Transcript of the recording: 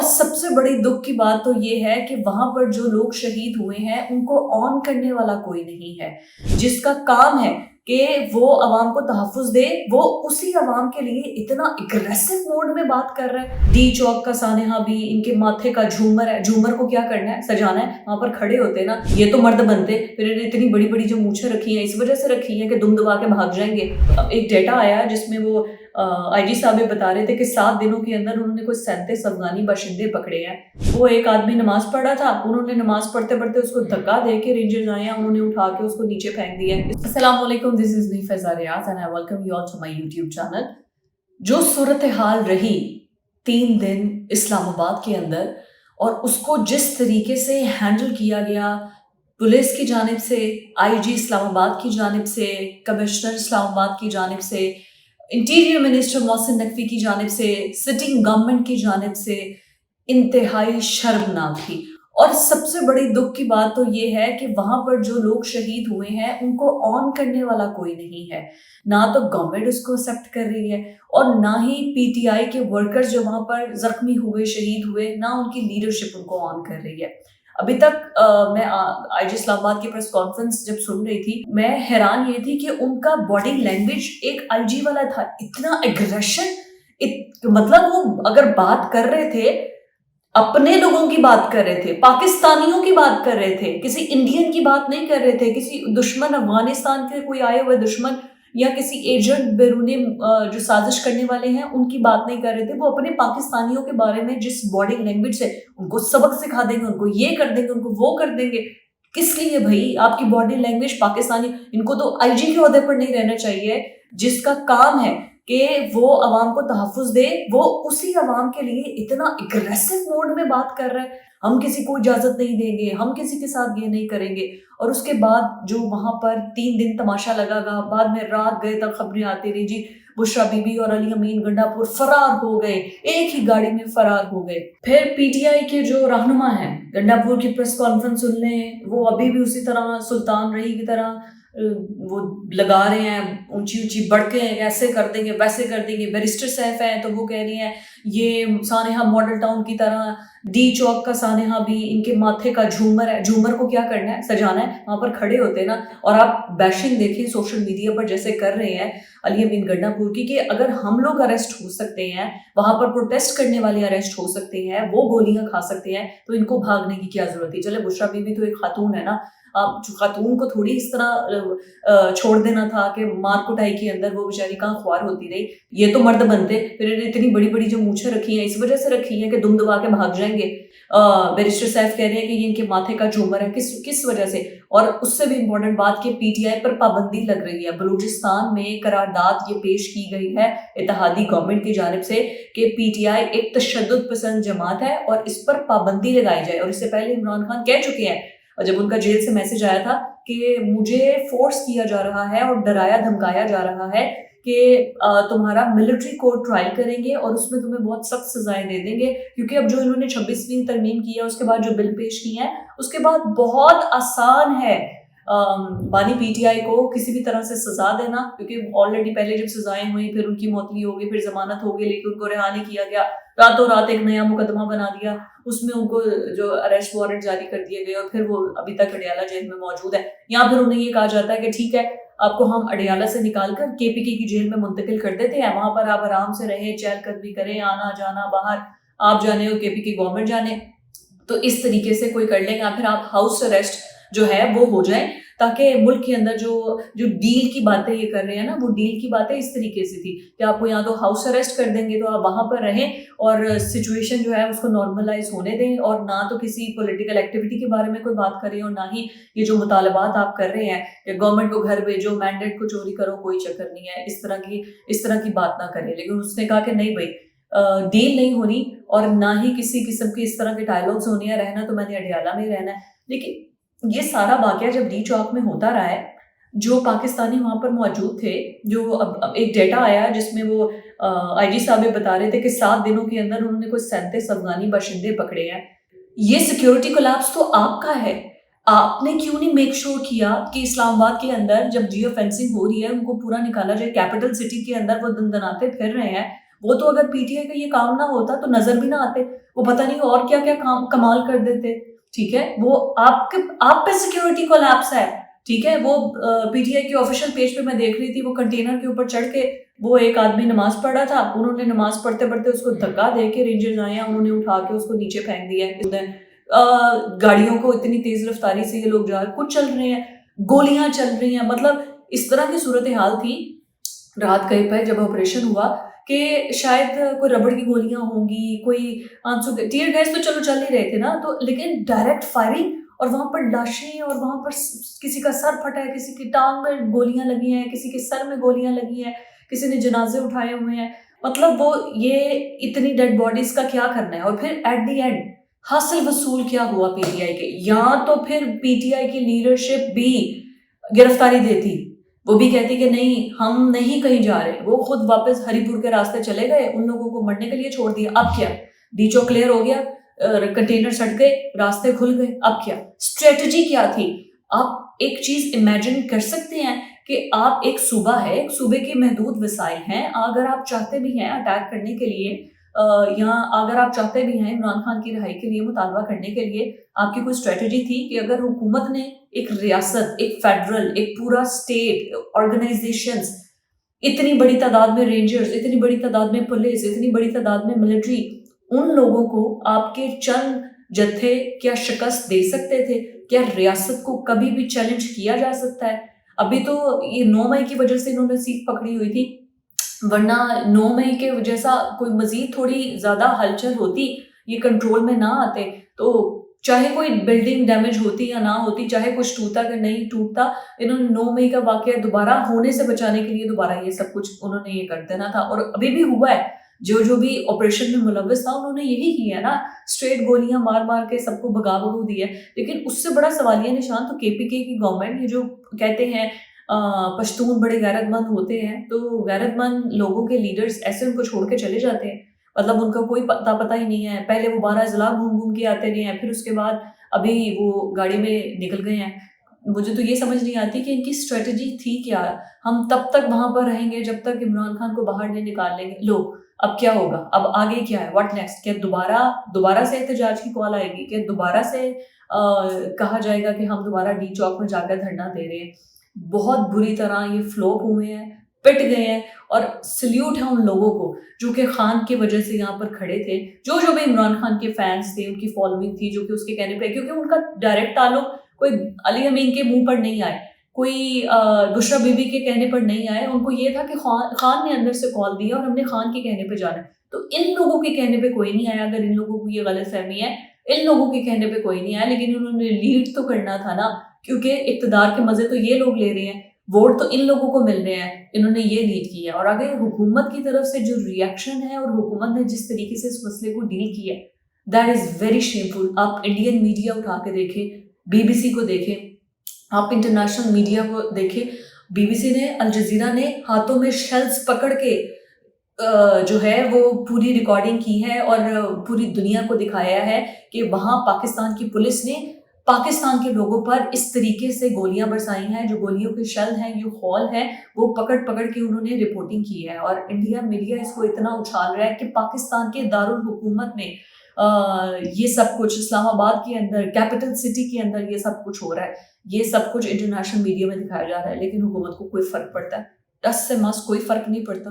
سب سے بڑی دکھ کی بات تو یہ ہے کہ وہاں پر جو لوگ شہید ہوئے ہیں ان کو آن کرنے والا کوئی نہیں ہے، جس کا کام ہے کہ وہ عوام کو تحفظ دے، وہ اسی عوام کے لیے اتنا اگریسو موڈ میں بات کر رہا ہے۔ ڈی چوک کا سانحہ بھی ان کے ماتھے کا جھومر ہے، جھومر کو کیا کرنا ہے، سجانا ہے، وہاں پر کھڑے ہوتے نا، یہ تو مرد بنتے، پھر اتنی بڑی بڑی جو مونچھیں رکھی ہیں اس وجہ سے رکھی ہیں کہ دم دبا کے بھاگ جائیں گے۔ اب ایک ڈیٹا آیا ہے جس میں وہ آئی جی صاحب بتا رہے تھے کہ 7 دنوں کے اندر انہوں نے کوئی 37 افغانی باشندے پکڑے ہیں۔ وہ ایک آدمی نماز پڑھ رہا تھا، انہوں نے نماز پڑھتے پڑھتے اس کو دھکا دے کے رینجرز آئے ہیں، انہوں نے اٹھا کے اس کو نیچے پھینک دیا۔ السلام علیکم، دس is me Faiza Riaz and I welcome you all to my YouTube channel. جو صورتحال رہی 3 دن اسلام آباد کے اندر اور اس کو جس طریقے سے ہینڈل کیا گیا پولیس کی جانب سے، آئی جی اسلام آباد کی جانب سے، کمشنر اسلام آباد کی جانب سے، انٹیریئر منسٹر محسن نقوی کی جانب سے، سٹنگ گورنمنٹ کی جانب سے، انتہائی شرمناک تھی۔ اور سب سے بڑی دکھ کی بات تو یہ ہے کہ وہاں پر جو لوگ شہید ہوئے ہیں ان کو آن کرنے والا کوئی نہیں ہے، نہ تو گورنمنٹ اس کو ایکسیپٹ کر رہی ہے اور نہ ہی پی ٹی آئی کے ورکرز جو وہاں پر زخمی ہوئے، شہید ہوئے، نہ ان کی لیڈرشپ ان کو آن کر رہی ہے۔ ابھی تک میں آئی جی اسلام آباد کی پریس کانفرنس جب سن رہی تھی، میں حیران یہ تھی کہ ان کا باڈی لینگویج ایک آئی جی والا تھا، اتنا ایگریشن، مطلب وہ اگر بات کر رہے تھے اپنے لوگوں کی بات کر رہے تھے، پاکستانیوں کی بات کر رہے تھے، کسی انڈین کی بات نہیں کر رہے تھے، کسی دشمن افغانستان کے کوئی آئے ہوئے دشمن یا کسی ایجنٹ بیرونی جو سازش کرنے والے ہیں ان کی بات نہیں کر رہے تھے، وہ اپنے پاکستانیوں کے بارے میں جس باڈی لینگویج سے ان کو سبق سکھا دیں گے، ان کو یہ کر دیں گے، ان کو وہ کر دیں گے۔ کس لیے بھائی آپ کی باڈی لینگویج پاکستانی، ان کو تو آئی جی کے عہدے پر نہیں رہنا چاہیے، جس کا کام ہے کہ وہ عوام کو تحفظ دے، وہ اسی عوام کے لیے اتنا اگریسو موڈ میں بات کر رہا ہے، ہم کسی کو اجازت نہیں دیں گے، ہم کسی کے ساتھ یہ نہیں کریں گے۔ اور اس کے بعد جو وہاں پر 3 دن تماشا لگا گا، بعد میں رات گئے تک خبریں آتی رہی جی بشرا بی بی اور علی امین گنڈا پور فرار ہو گئے، ایک ہی گاڑی میں فرار ہو گئے۔ پھر پی ٹی آئی کے جو رہنما ہیں، گنڈا پور کی پریس کانفرنس سن لیں، وہ ابھی بھی اسی طرح سلطان رہی کی طرح وہ لگا رہے ہیں اونچی اونچی بڑکیں، ایسے کر دیں گے ویسے کر دیں گے۔ بیرسٹر صاحب ہیں تو وہ کہہ رہی ہیں یہ سانحہ ماڈل ٹاؤن کی طرح، ڈی چوک کا سانحہ بھی ان کے ماتھے کا جھومر ہے، جھومر کو کیا کرنا ہے، سجانا ہے، وہاں پر کھڑے ہوتے نا۔ اور آپ بیشنگ دیکھیں سوشل میڈیا پر جیسے کر رہے ہیں علی امین گنڈا پور کی، کہ اگر ہم لوگ اریسٹ ہو سکتے ہیں، وہاں پر پروٹیسٹ کرنے والے اریسٹ ہو سکتے ہیں، وہ گولیاں کھا سکتے ہیں، تو ان کو بھاگنے کی کیا ضرورت ہے؟ چلے بشرا بی بی تو ایک خاتون ہے نا، خاتون کو تھوڑی اس طرح چھوڑ دینا تھا کہ مار کٹائی کے اندر وہ بیچاری کہاں خوار ہوتی رہی، یہ تو مرد بنتے، پھر اتنی بڑی بڑی جو مونچھیں رکھی ہیں اس وجہ سے رکھی ہیں کہ دم دبا کے بھاگ جائیں گے۔ بیرسٹر صاحب کہہ رہے ہیں کہ یہ ان کے ماتھے کا جھومر ہے، کس وجہ سے؟ اور اس سے بھی امپورٹنٹ بات کہ پی ٹی آئی پر پابندی لگ رہی ہے۔ بلوچستان میں قرارداد یہ پیش کی گئی ہے اتحادی گورنمنٹ کی جانب سے کہ پی ٹی آئی ایک تشدد پسند جماعت ہے اور اس پر پابندی لگائی جائے۔ اور اس سے پہلے عمران خان کہہ چکے ہیں، اور جب ان کا جیل سے میسج آیا تھا کہ مجھے فورس کیا جا رہا ہے اور ڈرایا دھمکایا جا رہا ہے کہ تمہارا ملٹری کورٹ ٹرائل کریں گے اور اس میں تمہیں بہت سخت سزائیں دے دیں گے، کیونکہ اب جو انہوں نے 26ویں ترمیم کی ہے اس کے بعد جو بل پیش کی ہے اس کے بعد بہت آسان ہے بانی پی ٹی آئی کو کسی بھی طرح سے سزا دینا، کیونکہ آلریڈی پہلے جب سزائیں ہوئیں پھر ان کی معطلی ہو گئی، پھر ضمانت ہو گئی، لیکن ان کو رہا نہیں کیا گیا، راتوں رات ایک نیا مقدمہ بنا دیا، اس میں ان کو جو اریسٹ وارنٹ جاری کر دیے گئے اور پھر وہ ابھی تک اڈیالہ جیل میں موجود ہے۔ یا پھر انہیں یہ کہا جاتا ہے کہ ٹھیک ہے آپ کو ہم اڈیالہ سے نکال کر کے پی کے کی جیل میں منتقل کر دیتے ہیں، وہاں پر آپ آرام سے رہیں، چہل قدمی کریں، آنا جانا باہر آپ جانے اور کے پی کی گورنمنٹ جانے، تو اس طریقے سے کوئی کر لیں گا، پھر آپ ہاؤس اریسٹ جو ہے وہ ہو جائیں، تاکہ ملک کے اندر جو ڈیل کی باتیں یہ کر رہے ہیں نا، وہ ڈیل کی باتیں اس طریقے سے تھی کہ آپ کو یا تو ہاؤس اریسٹ کر دیں گے تو آپ وہاں پر رہیں اور سچویشن جو ہے اس کو نارملائز ہونے دیں، اور نہ تو کسی پولیٹیکل ایکٹیویٹی کے بارے میں کوئی بات کریں اور نہ ہی یہ جو مطالبات آپ کر رہے ہیں کہ گورنمنٹ کو گھر بھیجو، مینڈیٹ کو چوری کرو، کوئی چکر نہیں ہے، اس طرح کی بات نہ کریں۔ لیکن اس نے کہا کہ نہیں بھائی ڈیل نہیں ہونی اور نہ ہی کسی قسم کی اس طرح کے ڈائلاگز ہونی ہے، رہنا تو میں نے اڈیالہ میں ہی رہنا ہے۔ لیکن یہ سارا واقعہ جب ڈی چوک میں ہوتا رہا ہے، جو پاکستانی وہاں پر موجود تھے، جو اب ایک ڈیٹا آیا جس میں وہ آئی جی صاحب بتا رہے تھے کہ 7 دنوں کے اندر انہوں نے کوئی 37 افغانی باشندے پکڑے ہیں۔ یہ سیکیورٹی کولیپس تو آپ کا ہے، آپ نے کیوں نہیں میک شور کیا کہ اسلام آباد کے اندر جب جیو فینسنگ ہو رہی ہے ان کو پورا نکالا جائے، کیپٹل سٹی کے اندر وہ دندناتے پھر رہے ہیں، وہ تو اگر پی ٹی آئی کا یہ کام نہ ہوتا تو نظر بھی نہ آتے، وہ پتہ نہیں اور کیا کیا کمال کر دیتے. ٹھیک ہے، وہ آپ پہ سیکیورٹی کولیپس ہے. ٹھیک ہے، وہ پی ٹی آئی کے آفیشیل پیج پہ میں دیکھ رہی تھی، وہ کنٹینر کے اوپر چڑھ کے وہ ایک آدمی نماز پڑھ رہا تھا، انہوں نے نماز پڑھتے پڑھتے اس کو دھکا دے کے رینجرز آئے ہیں، انہوں نے اٹھا کے اس کو نیچے پھینک دیا ہے. گاڑیوں کو اتنی تیز رفتاری سے یہ لوگ جا کچھ چل رہے ہیں، گولیاں چل رہی ہیں. مطلب اس طرح کی صورتحال تھی رات کہیں پہ جب آپریشن ہوا کہ شاید کوئی ربڑ کی گولیاں ہوں گی، کوئی آنسو ٹیئر گیس تو چلو چل ہی رہے تھے نا، تو لیکن ڈائریکٹ فائرنگ اور وہاں پر لاشیں اور وہاں پر کسی کا سر پھٹا ہے، کسی کی ٹانگ میں گولیاں لگی ہیں، کسی کے سر میں گولیاں لگی ہیں، کسی نے جنازے اٹھائے ہوئے ہیں. مطلب وہ یہ اتنی ڈیڈ باڈیز کا کیا کرنا ہے. اور پھر ایٹ دی اینڈ حاصل وصول کیا ہوا پی ٹی آئی کے؟ یا تو پھر پی ٹی آئی کی لیڈرشپ بھی گرفتاری دیتی، وہ بھی کہتی کہ نہیں ہم نہیں کہیں جا رہے، وہ خود واپس ہری پور کے راستے چلے گئے، ان لوگوں کو مرنے کے لیے چھوڑ دیا. اب کیا؟ ڈی چوک کلیئر ہو گیا، کنٹینر سٹ گئے، راستے کھل گئے. اب کیا اسٹریٹجی کیا تھی؟ آپ ایک چیز امیجن کر سکتے ہیں کہ آپ ایک صوبہ ہے، ایک صوبے کے محدود وسائل ہیں، اگر آپ چاہتے بھی ہیں اٹیک کرنے کے لیے یا اگر آپ چاہتے بھی ہیں عمران خان کی رہائی کے لیے مطالبہ کرنے کے لیے، آپ کی کوئی اسٹریٹجی تھی کہ اگر حکومت نے ایک ریاست، ایک فیڈرل، ایک پورا اسٹیٹ آرگنائزیشنز، اتنی بڑی تعداد میں رینجرز، اتنی بڑی تعداد میں پولیس، اتنی بڑی تعداد میں ملٹری، ان لوگوں کو آپ کے چند جتھے کیا شکست دے سکتے تھے؟ کیا ریاست کو کبھی بھی چیلنج کیا جا سکتا ہے؟ ابھی تو یہ 9 مئی کی وجہ سے انہوں نے سیٹ پکڑی ہوئی تھی، ورنہ 9 مئی کے جیسا کوئی مزید تھوڑی زیادہ ہلچل ہوتی، یہ کنٹرول میں نہ آتے، تو چاہے کوئی بلڈنگ ڈیمیج ہوتی یا نہ ہوتی، چاہے کچھ ٹوٹا کہ نہیں ٹوٹتا، انہوں نے 9 مئی کا واقعہ دوبارہ ہونے سے بچانے کے لیے دوبارہ یہ سب کچھ انہوں نے یہ کر دینا تھا. اور ابھی بھی ہوا ہے، جو بھی آپریشن میں ملوث تھا انہوں نے یہی کیا نا، اسٹریٹ گولیاں مار مار کے سب کو بھگو دیا. لیکن اس سے بڑا سوالیہ نشان تو کے پی کے کی گورنمنٹ، یہ جو کہتے ہیں پشتون بڑے غیرت مند ہوتے ہیں، تو غیرت مند لوگوں کے لیڈرز ایسے ان کو چھوڑ کے چلے جاتے ہیں، مطلب ان کا کوئی پتہ ہی نہیں ہے. پہلے وہ 12 اضلاع گھوم گھوم کے آتے رہے ہیں، پھر اس کے بعد ابھی وہ گاڑی میں نکل گئے ہیں. مجھے تو یہ سمجھ نہیں آتی کہ ان کی اسٹریٹجی تھی کیا. ہم تب تک وہاں پر رہیں گے جب تک عمران خان کو باہر نہیں نکال لیں گے. لو اب کیا ہوگا، اب آگے کیا ہے، واٹ نیکسٹ؟ کیا دوبارہ سے احتجاج کی کال آئے گی؟ کیا دوبارہ سے کہا جائے گا کہ ہم دوبارہ ڈی چوک میں جا کر دھرنا دے رہے ہیں؟ بہت بری طرح یہ فلوپ ہوئے ہیں، پٹ گئے ہیں. اور سلیوٹ ہے ان لوگوں کو جو کہ خان کی وجہ سے یہاں پر کھڑے تھے، جو بھی عمران خان کے فینس تھے، ان کی فالوئنگ تھی، جو کہ اس کے کہنے پہ، کیونکہ ان کا ڈائریکٹ تعلق کوئی علی امین کے منہ پر نہیں آئے، کوئی بشرا بی بی کے کہنے پر نہیں آئے. ان کو یہ تھا کہ خان نے اندر سے کال دیا اور ہم نے خان کے کہنے پہ جانا ہے. تو ان لوگوں کے کہنے پہ کوئی نہیں آیا. اگر ان لوگوں کو یہ غلط فہمی ہے، ان لوگوں کے کہنے پہ کوئی نہیں آیا، لیکن انہوں نے لیڈ تو کرنا تھا نا، کیونکہ اقتدار کے مزے تو یہ لوگ لے رہے ہیں، ووٹ تو ان لوگوں کو مل رہے ہیں. انہوں نے یہ لیڈ کی ہے. اور آگے حکومت کی طرف سے جو ریئیکشن ہے اور حکومت نے جس طریقے سے اس مسئلے کو ڈیل کیا ہے، دیٹ از ویری شیمفل. آپ انڈین میڈیا اٹھا کے دیکھیں، بی بی سی کو دیکھیں، آپ انٹرنیشنل میڈیا کو دیکھیں. بی بی سی نے، الجزیرہ نے ہاتھوں میں شیلز پکڑ کے جو ہے وہ پوری ریکارڈنگ کی ہے اور پوری دنیا کو دکھایا ہے کہ وہاں پاکستان کی پولیس نے پاکستان کے لوگوں پر اس طریقے سے گولیاں برسائی ہیں، جو گولیوں کے شیل ہیں، جو خول ہیں، وہ پکڑ کے انہوں نے رپورٹنگ کی ہے. اور انڈیا میڈیا اس کو اتنا اچھال رہا ہے کہ پاکستان کے دارالحکومت میں یہ سب کچھ، اسلام آباد کے اندر، کیپٹل سٹی کے اندر یہ سب کچھ ہو رہا ہے، یہ سب کچھ انٹرنیشنل میڈیا میں دکھایا جا رہا ہے، لیکن حکومت کو کوئی فرق پڑتا ہے؟ 10 سے ماس کوئی فرق نہیں پڑتا.